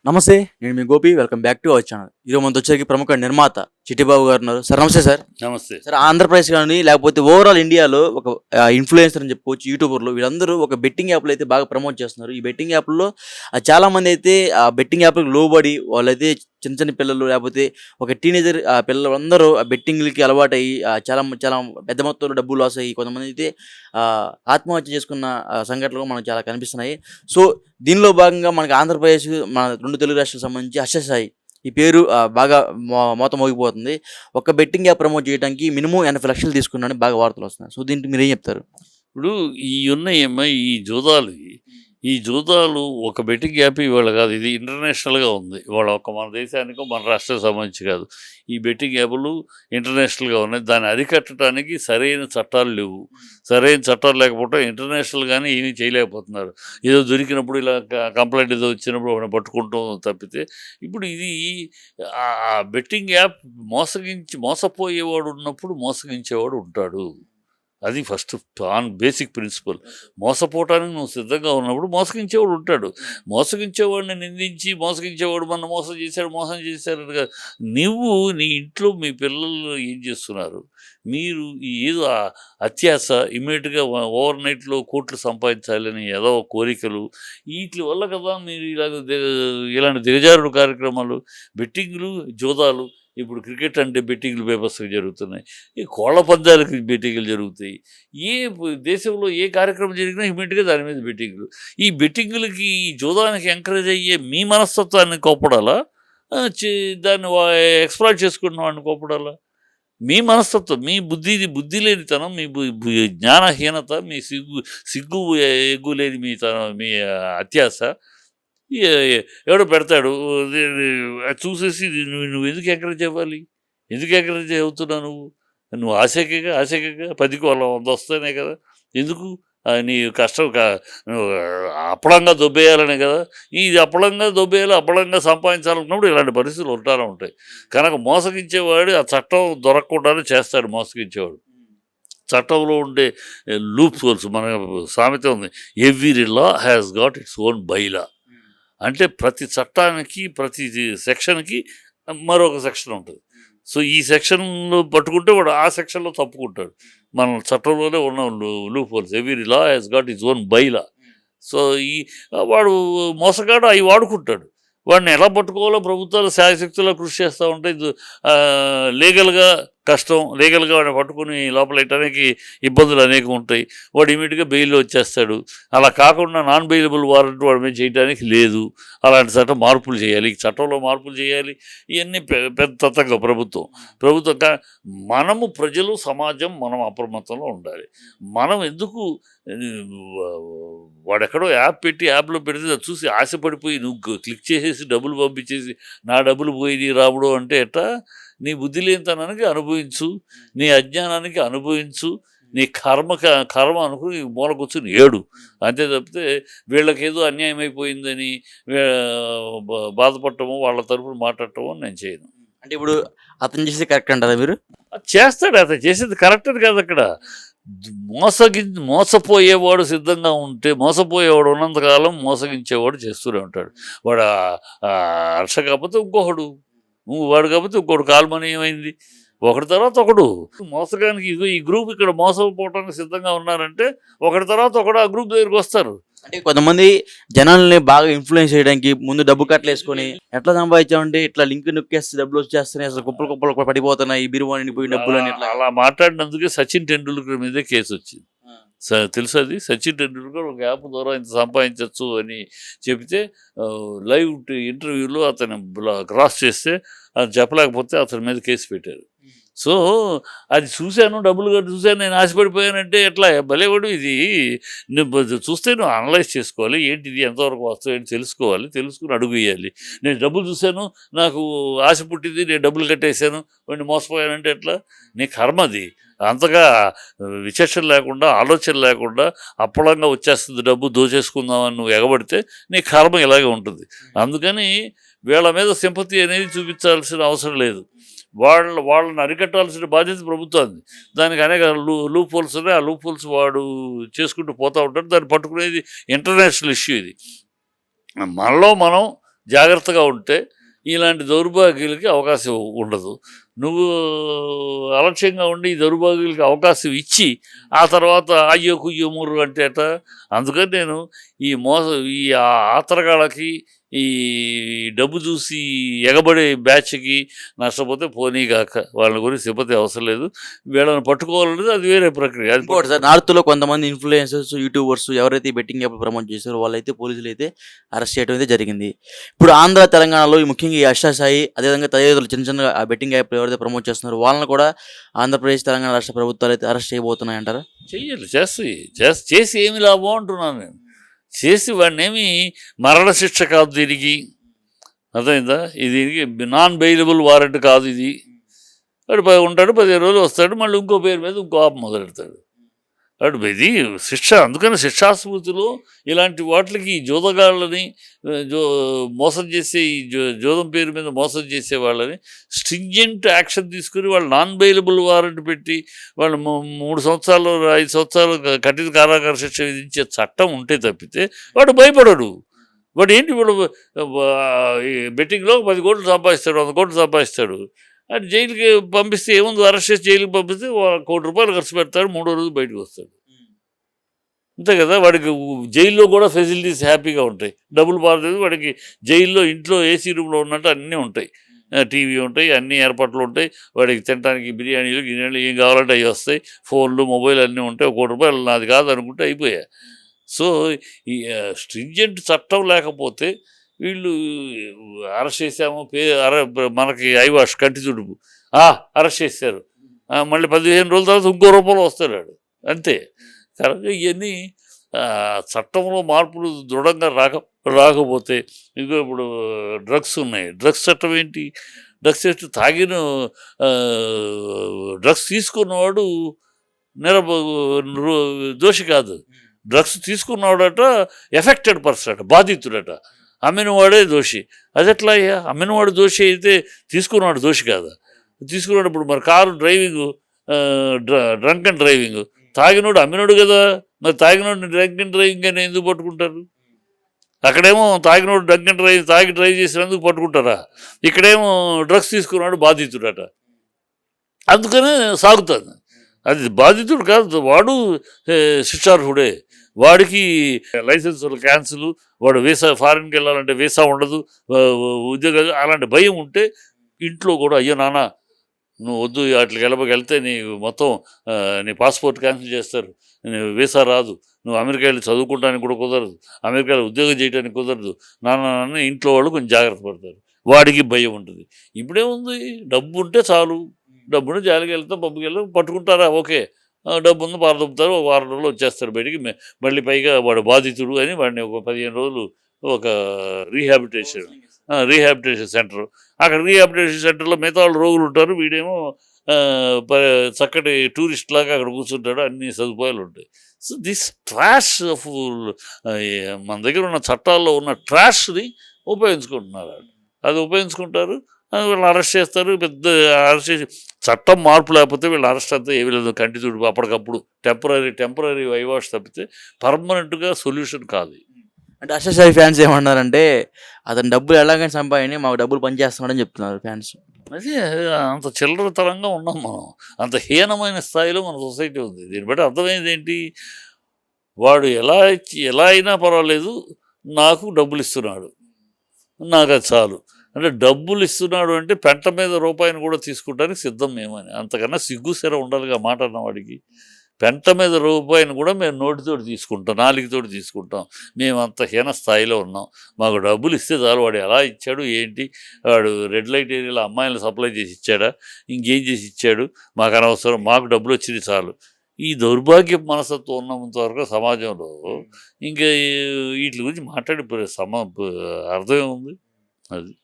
నమస్తే. నేను మీ Gopi. Welcome back to our channel. ఈరోజు మనతో వచ్చేసరికి ప్రముఖ నిర్మాత చిట్టిబాబు గారు ఉన్నారు. సార్ నమస్తే సార్. నమస్తే. సార్ ఆంధ్రప్రదేశ్ గాని లేకపోతే ఓవరాల్ ఇండియాలో ఒక ఇన్‌ఫ్లుయెన్సర్ అని చెప్పుకోవచ్చు. యూట్యూబర్లు వీళ్ళందరూ ఒక బెట్టింగ్ యాప్‌లు అయితే బాగా ప్రమోట్ చేస్తున్నారు. ఈ బెట్టింగ్ యాప్‌ల్లో చాలామంది అయితే ఆ బెట్టింగ్ యాప్‌లకు లోబడి వాళ్ళైతే చిన్న చిన్న పిల్లలు లేకపోతే ఒక టీనేజర్ పిల్లలందరూ ఆ బెట్టింగ్‌లకి అలవాటయ్యి చాలా చాలా పెద్ద మొత్తంలో డబ్బులు లాస్ అయ్యి కొంతమంది అయితే ఆత్మహత్య చేసుకున్న సంఘటనలు మనకు చాలా కనిపిస్తున్నాయి. సో దీనిలో భాగంగా మనకి ఆంధ్రప్రదేశ్ మన 2 తెలుగు రాష్ట్రాలకు సంబంధించి 'హర్ష సాయి' ఈ పేరు బాగా మోత మోగిపోతుంది. ఒక బెట్టింగ్ యాప్ ప్రమోట్ చేయడానికి మినిమమ్ 80,00,000 తీసుకున్నాడని బాగా వార్తలొస్తున్నాయి. సో దీనికి మీరేం చెప్తారు? ఇప్పుడు ఉన్నాయమ్మా ఈ జూదాలు ఒక బెట్టింగ్ యాప్ ఇవాళ కాదు. ఇది ఇంటర్నేషనల్‌గా ఉంది. ఇవాళ మన దేశానికో, మన రాష్ట్రానికి సంబంధించి కాదు. ఈ బెట్టింగ్ యాపులు ఇంటర్నేషనల్‌గా ఉన్నాయి. దాన్ని అరికట్టడానికి సరైన చట్టాలు లేవు. సరైన చట్టాలు లేకపోవడం ఇంటర్నేషనల్‌గానే ఏమీ చేయలేకపోతున్నారు. ఏదో దొరికినప్పుడు ఇలా కంప్లెయింట్ ఏదో వచ్చినప్పుడు వాడిని పట్టుకుంటాం తప్పితే, ఇప్పుడు ఇది బెట్టింగ్ యాప్ మోసపోయేవాడు ఉన్నప్పుడు మోసగించేవాడు ఉంటాడు. అది ఫస్ట్ ఆన్ బేసిక్ ప్రిన్సిపల్. మోసపోవటానికి నువ్వు సిద్ధంగా ఉన్నప్పుడు మోసగించేవాడు ఉంటాడు. మోసగించేవాడిని నిందించి మోసగించేవాడు మన మోసం చేశారు కాదు. నువ్వు నీ ఇంట్లో మీ పిల్లలు ఏం చేస్తున్నారు? మీరు ఏదో అత్యాస ఇమ్మీడియట్గా ఓవర్ నైట్లో కోట్లు సంపాదించాలని ఏదో కోరికలు వీటి వల్ల కదా మీరు ఇలాంటి దిగజారుడు కార్యక్రమాలు, బెట్టింగ్లు, జూదాలు. ఇప్పుడు క్రికెట్ అంటే బెట్టింగ్లు బీభత్సంగా జరుగుతున్నాయి. ఈ కోళ్ల పందాలకి బెట్టింగ్లు జరుగుతాయి. దేశంలో ఏ కార్యక్రమం జరిగినా ఇమ్మీడియట్గా దాని మీద బెట్టింగ్లు. ఈ బెట్టింగులకి, ఈ జూదానికి ఎంకరేజ్ అయ్యే మీ మనస్తత్వాన్ని కోప్పడాలా? దాన్ని ఎక్స్‌ప్లాయిట్ చేసుకున్న వాడిని కోప్పడాలా? మీ మనస్తత్వం, మీ బుద్ధి లేనితనం, మీ జ్ఞానహీనత, మీ సిగ్గు ఎగ్గు లేని మీ అత్యాస. ఎవడో పెడతాడు, అది చూసేసి నువ్వు ఎందుకు ఎంకరేజ్ అవ్వాలి? ఎందుకు ఎంకరేజ్ అవుతున్నావు? నువ్వు ఆశకేగా 10కి 100 వస్తేనే కదా. ఎందుకు నీ కష్టం నువ్వు అప్పడంగా దొబ్బేయాలనే కదా. ఇది అప్పడంగా సంపాదించాలనుకున్నప్పుడు ఇలాంటి పరిస్థితులు ఉంటాయి. కనుక మోసగించేవాడు ఆ చట్టం దొరకకుండానే చేస్తాడు మోసగించేవాడు. చట్టంలో ఉండే లూప్ హోల్స్, మన సామెత ఉంది, every law has got its own bylaw. అంటే ప్రతి చట్టానికి, ప్రతి సెక్షన్కి మరొక సెక్షన్ ఉంటుంది. సో ఈ సెక్షన్లో పట్టుకుంటే వాడు ఆ సెక్షన్లో తప్పుకుంటాడు. మన చట్టంలోనే ఉన్న loop holes. Every law has got its own bylaw. So వాడు మోసగాడు అవి వాడుకుంటాడు. వాడిని ఎలా పట్టుకోవాలో ప్రభుత్వాలు శాయశక్తులా కృషి చేస్తూ ఉంటాయి. లీగల్గా కష్టం, లీగల్గా వాడిని పట్టుకుని లోపలెట్టడానికి ఇబ్బందులు అనేకం ఉంటాయి. వాడు ఇమీడియట్గా బెయిల్లో వచ్చేస్తాడు. అలా కాకుండా నాన్ బెయిలబుల్ వారెంట్ వాడి మీద చేయడానికి లేదు. అలాంటి చట్టం మార్పులు చేయాలి, చట్టంలో మార్పులు చేయాలి. ఇవన్నీ పెద్ద తతంగా ప్రభుత్వం. మనము ప్రజలు, సమాజం మనం అప్రమత్తంలో ఉండాలి. మనం ఎందుకు వాడెక్కడో యాప్లో పెడితే అది చూసి ఆశపడిపోయి నువ్వు క్లిక్ చేసేసి డబ్బులు పంపించేసి నా డబ్బులు పోయి రావడం అంటే ఎట్టా? నీ బుద్ధి లేనితనానికి అనుభవించు, నీ అజ్ఞానానికి అనుభవించు, నీ కర్మ అనుకుని మూల కూర్చుని ఏడు. అంతే తప్పితే వీళ్ళకేదో అన్యాయం అయిపోయిందని బాధపడటమో, వాళ్ళ తరఫున మాట్లాడటమో నేను చేయను. అంటే ఇప్పుడు అతను చేసేది కరెక్ట్ అంటారా మీరు? చేస్తాడు, అతను చేసేది కరెక్ట్ అని కాదు. అక్కడ మోసపోయేవాడు సిద్ధంగా ఉంటే, మోసపోయేవాడు ఉన్నంతకాలం మోసగించేవాడు చేస్తూనే ఉంటాడు. వాడు హర్ష కాకపోతే ఇంకొకడు, వాడు కాకపోతే ఇంకోటి. కాల్మని ఏమైంది? ఒకటి తర్వాత ఒకడు మోసగానికి. ఈ గ్రూప్ ఇక్కడ మోసపోవడానికి సిద్ధంగా ఉన్నారంటే ఒకటి తర్వాత ఒకడు ఆ గ్రూప్ దగ్గరికి వస్తారు. అంటే కొంతమంది జనాల్ని బాగా ఇన్ఫ్లుయెన్స్ చేయడానికి ముందు డబ్బు కట్టలేసుకొని ఎట్లా సంపాదించామంటే ఇట్లా లింక్ నొక్కేస్తే డబ్బులు వచ్చేస్తున్నాయి, అసలు కుప్పలు పడిపోతున్నాయి, బిరువాణి పోయి డబ్బులు అని అలా మాట్లాడినందుకే సచిన్ టెండూల్కర్ మీదే కేసు వచ్చింది. తెలుసు అది. సచిన్ టెండూల్కర్ ఒక యాప్ ద్వారా ఇంత సంపాదించవచ్చు అని చెబితే లైవ్ ఇంటర్వ్యూలో అతను క్రాస్ చేస్తే అది చెప్పలేకపోతే అతని మీద కేసు పెట్టారు. సో అది చూశాను, డబ్బులు కట్టి చూశాను, నేను ఆశపడిపోయానంటే ఎట్లా? భలేవాడు. ఇది నువ్వు చూస్తే నువ్వు అనలైజ్ చేసుకోవాలి. ఏంటిది, ఎంతవరకు వస్తావు ఏంటి తెలుసుకుని అడుగు వేయాలి. నేను డబ్బులు చూశాను, నాకు ఆశ పుట్టింది, నేను డబ్బులు కట్టేశాను, వాడిని మోసపోయానంటే ఎట్లా? నీ కర్మది. అంతగా విచక్షణ లేకుండా, ఆలోచన లేకుండా అప్పలంగా వచ్చేస్తుంది డబ్బు, దోచేసుకుందామని నువ్వు ఎగబడితే నీ కర్మ ఇలాగే ఉంటుంది. అందుకని వీళ్ళ మీద సింపతి అనేది చూపించాల్సిన అవసరం లేదు. వాళ్ళని అరికట్టాల్సిన బాధ్యత ప్రభుత్వాన్ని. దానికి అనేక లూప్ హోల్స్ ఉన్నాయి. ఆ లూప్ హోల్స్ వాడు చేసుకుంటూ పోతూ ఉంటాడు. దాన్ని పట్టుకునేది ఇంటర్నేషనల్ ఇష్యూ. ఇది మనలో మనం జాగ్రత్తగా ఉంటే ఇలాంటి దౌర్భాగ్యులకి అవకాశం ఉండదు. నువ్వు అలక్ష్యంగా ఉండి ఈ దౌర్భాగ్యులకి అవకాశం ఇచ్చి ఆ తర్వాత అయ్యో కుయ్యో ముర్రు అంటే ఎట. అందుకని నేను ఈ ఆత్రగాళ్ళకి, ఈ డబ్బు చూసి ఎగబడే బ్యాచ్కి నష్టపోతే పోనీగాక, వాళ్ళ గురించి సింపతి అవసరం లేదు. వీళ్ళని పట్టుకోవాలనేది అది వేరే ప్రక్రియ. అది ఇంకోటి సార్, నార్త్లో కొంతమంది ఇన్ఫ్లుయెన్సర్స్, యూట్యూబర్స్ ఎవరైతే బెట్టింగ్ యాప్ ప్రమోట్ చేశారో వాళ్ళైతే పోలీసులు అయితే అరెస్ట్ చేయడం అయితే జరిగింది. ఇప్పుడు ఆంధ్ర, తెలంగాణలో ముఖ్యంగా ఈ అష్టాసాయి, అదేవిధంగా తదితరులు చిన్న చిన్న ఆ బెట్టింగ్ యాప్ ఎవరైతే ప్రమోట్ చేస్తున్నారో వాళ్ళని కూడా ఆంధ్రప్రదేశ్, తెలంగాణ రాష్ట్ర ప్రభుత్వాలు అయితే అరెస్ట్ చేయబోతున్నాయి అంటారా? చెయ్యాలి, చేసి ఏమి లాభం అంటున్నాను నేను. చేసి వాడిని ఏమి మరణ శిక్ష కాదు దీనికి, అర్థమైందా? ఇది నాన్ బెయిలబుల్ వారెంట్ కాదు ఇది. వాడు ఉంటాడు, 15 రోజులు వస్తాడు, మళ్ళీ ఇంకో పేరు మీద ఇంకో ఆపు మొదలెడతాడు. వాడు ఇది శిక్ష. అందుకని శిక్షాస్మృతిలో ఇలాంటి వాటికి జోదగాళ్ళని మోసం చేసే, ఈ జోదం పేరు మీద మోసం చేసే వాళ్ళని స్ట్రింజెంట్ యాక్షన్ తీసుకుని వాళ్ళు నాన్ బెయిలబుల్ వారెంట్ పెట్టి వాళ్ళు 3 సంవత్సరాలు 5 సంవత్సరాలు కఠిన కారాగార శిక్ష విధించే చట్టం ఉంటే తప్పితే వాడు భయపడడు. వాడు ఏంటి, వాడు బెట్టింగ్లో 10 కోట్లు సంపాదిస్తాడు, 100 కోట్లు సంపాదిస్తాడు. అది జైలుకి పంపిస్తే ఏముంది, అరెస్ట్ చేసి జైలుకి పంపిస్తే ₹1 కోటి ఖర్చు పెడతాడు, 3వ రోజు బయటకు వస్తాడు. అంతే కదా. వాడికి జైల్లో కూడా ఫెసిలిటీస్ హ్యాపీగా ఉంటాయి. డబ్బులు బాధలేదు వాడికి. జైల్లో ఇంట్లో ఏసీ రూమ్లో ఉన్నట్టు అన్నీ ఉంటాయి, టీవీ ఉంటాయి, అన్ని ఏర్పాట్లు ఉంటాయి. వాడికి తినడానికి బిర్యానీలు గిన్నెలు ఏం కావాలంటే అవి వస్తాయి, ఫోన్లు మొబైల్ అన్నీ ఉంటాయి. ₹1 కోటి నాది కాదు అనుకుంటే అయిపోయా. సో ఈ స్ట్రింజెంట్ చట్టం లేకపోతే వీళ్ళు అరెస్ట్ చేసాము, మనకి ఐవాష్ కంటి తుడుపు, అరెస్ట్ చేశారు, మళ్ళీ 15 రోజుల తర్వాత ఇంకో రూపంలో వస్తాడు అంతే. కనుక ఇవన్నీ చట్టంలో మార్పులు దృఢంగా రాకపోతే, ఇంకో ఇప్పుడు డ్రగ్స్ ఉన్నాయి. డ్రగ్స్ చట్టం ఏంటి? డ్రగ్స్ తాగిన డ్రగ్స్ తీసుకున్నవాడు దోషి కాదు. డ్రగ్స్ తీసుకున్నవాడట ఎఫెక్టెడ్ పర్సన్ అట, బాధితుడట. అమ్మినవాడే దోషి. అది ఎట్లా అయ్యా? అమ్మినవాడు దోషి అయితే తీసుకున్నవాడు దోషి కాదా? తీసుకున్నప్పుడు మరి car driving, drunk and driving, తాగినోడు అమ్మినోడు కదా. మరి తాగినోడు డ్రంక్ అండ్ డ్రైవింగ్ అని ఎందుకు పట్టుకుంటారు? అక్కడేమో తాగినోడు డ్రంక్ అండ్ తాగి డ్రైవ్ చేసినందుకు పట్టుకుంటారా? ఇక్కడేమో డ్రగ్స్ తీసుకున్నాడు బాధితుడట, అందుకనే సాగుతుంది. అది బాధితుడు కాదు, వాడు శిక్షార్హుడే. వాడికి లైసెన్సులు క్యాన్సిల్, వాడు వీసా, ఫారిన్కి వెళ్ళాలంటే వీసా ఉండదు, ఉద్యోగాలు, అలాంటి భయం ఉంటే ఇంట్లో కూడా అయ్యో నాన్న నువ్వు వద్దు వాటికి వెళ్తే నీ మొత్తం నీ పాస్పోర్ట్ క్యాన్సిల్ చేస్తారు, వీసా రాదు, నువ్వు అమెరికా వెళ్ళి చదువుకోవడానికి కూడా కుదరదు, అమెరికాలో ఉద్యోగం చేయడానికి కుదరదు నాన్న, ఇంట్లో వాళ్ళు కొంచెం జాగ్రత్త పడతారు. వాడికి భయం ఉంటుంది. ఇప్పుడేముంది, డబ్బు ఉంటే చాలు, డబ్బును జాలికి వెళ్తాం, పబ్బుకి వెళ్తాం, పట్టుకుంటారా ఓకే, డబ్బు ఉంది పారదొప్పుతారు, 1 వారం రోజులు వచ్చేస్తారు బయటికి. మళ్ళీ పైగా వాడు బాధితుడు అని వాడిని ఒక 15 రోజులు ఒక రీహాబిటేషన్ సెంటర్, అక్కడ రీహాబిటేషన్ సెంటర్లో మిగతా వాళ్ళు రోగులు ఉంటారు, వీడేమో చక్కటి టూరిస్ట్ లాగా అక్కడ కూర్చుంటాడు, అన్ని సదుపాయాలు ఉంటాయి. సో దిస్ ట్రాష్ ఆఫ్ మన దగ్గర ఉన్న చట్టాల్లో ఉన్న ట్రాష్ని ఉపయోగించుకుంటున్నారు. అది ఉపయోగించుకుంటారు, వీళ్ళు అరెస్ట్ చేస్తారు. పెద్ద అరెస్ట్ చేసి చట్టం మార్పు లేకపోతే వీళ్ళు అరెస్ట్ అంతా ఏమీ లేదు, కంటి తుడుపు అప్పటికప్పుడు టెంపరీ వైవాష్ తప్పితే పర్మనెంట్గా సొల్యూషన్ కాదు. అంటే అష్టాసాయి ఫ్యాన్స్ ఏమన్నారంటే అతను డబ్బులు ఎలాగైనా సంపాదించి మాకు డబ్బులు పనిచేస్తున్నాడని చెప్తున్నారు ఫ్యాన్స్. అదే అంత చిల్లరతరంగా ఉన్నాం మనం, అంత హీనమైన స్థాయిలో మన సొసైటీ ఉంది. దీన్ని బట్టి అర్థమైంది ఏంటి, వాడు ఎలా అయినా పర్వాలేదు నాకు డబ్బులు ఇస్తున్నాడు, నాకు అది చాలు. అంటే డబ్బులు ఇస్తున్నాడు అంటే పెంట మీద రూపాయిని కూడా తీసుకుంటానికి సిద్ధం మేమని. అంతకన్నా సిగ్గుసెర ఉండాలిగా మాట అన్నవాడికి. పెంట మీద రూపాయిని కూడా మేము నోటితోటి తీసుకుంటాం, నాలుగుతోటి తీసుకుంటాం. మేము అంత హీన స్థాయిలో ఉన్నాం. మాకు డబ్బులు ఇస్తే చాలు. వాడు ఎలా ఇచ్చాడు ఏంటి, వాడు రెడ్ లైట్ ఏరియాలో అమ్మాయిలను సప్లై చేసి ఇచ్చాడా, ఇంకేం చేసి ఇచ్చాడు, మాకు అనవసరం, మాకు డబ్బులు వచ్చింది చాలు. ఈ దౌర్భాగ్య మనస్తత్వం ఉన్నంత వరకు సమాజంలో ఇంకా వీటి గురించి మాట్లాడే అర్థమే ఉంది అది.